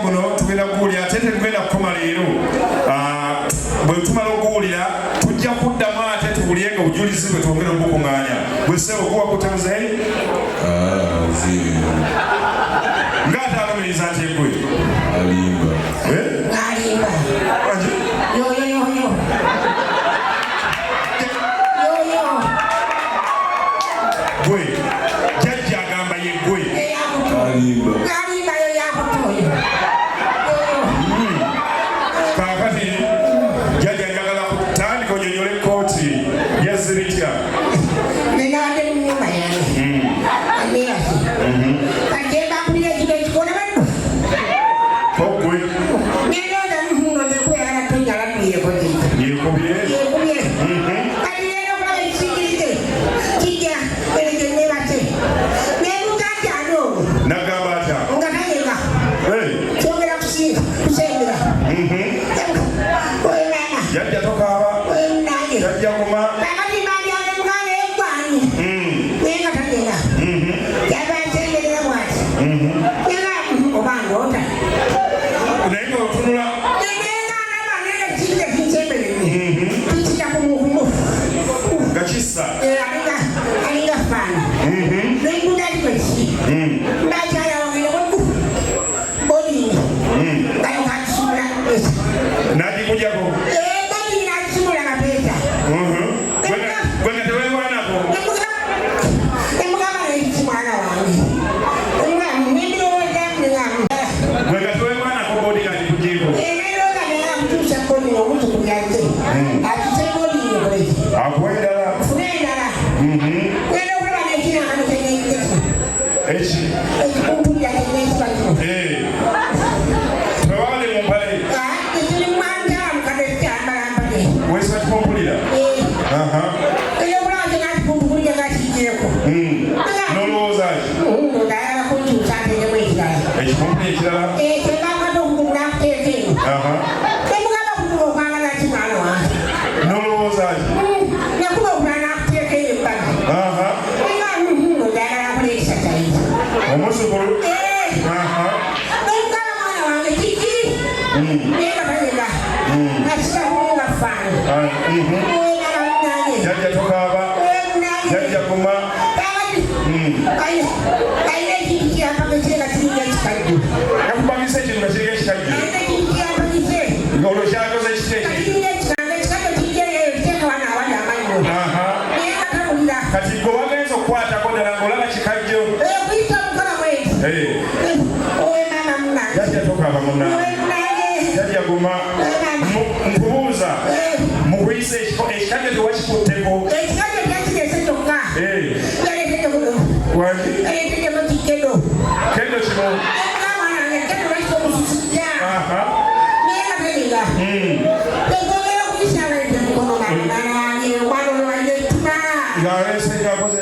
guno tugenda kuwulira ate tugenda kukoma leero bwe tumala okuwulira tujja kuddamu ate tuwulire nga obujulizi bwe twongera obukuŋŋaanya bwe ssebo okuwakuta muzeeyi ng'ate alumiriza nti egwe Alimba. Alimba. Yo. Gwe jajja agamba ye gwe Alimba. Alimba yo yakutoyo. Kaakati jajja njagala kutandika onyonyole kooti yazibitya Nenade munyumba yange. Amirasi. Kajemba kulira kino ekikola bano. ogwe Nenada muno nekweyala tunyala tuyekoti. yekubye Kati lero okulaba ekisikirize kijja erege nebate. Nebugajjano nagamba atya nga tayega. Kyongera kusembera. Oyo mama. jajja tokaaba Oyo munange. jajja kuma Kakati mbanjala muganga eggwanyi. Naye nga tagenda. Yaba nsemberera bw'ati. Yaba obanga ota. naye nga otunula nga kissa nagikujjako gwe nga teweewanako gwe nga teweewanako bodi nga gikugyeko akuwa eddala eki tewali mumpale wesiba kipompulira nolowooza ki ekipompuli ekirala nolowooza ki omuzukulu jajja tokaaba jajja kuma nakupangisa ekintu nga kirika ekikajjo olwo kyakoze ekiteeke kati gwe wagenza okukwatako ddala ng'olaba kikajjo jajja tokaaba muna jajja guma nkubuuza mukuyisa ekikajjo tewakikutteko kendo kino ng'aleese ng'akoze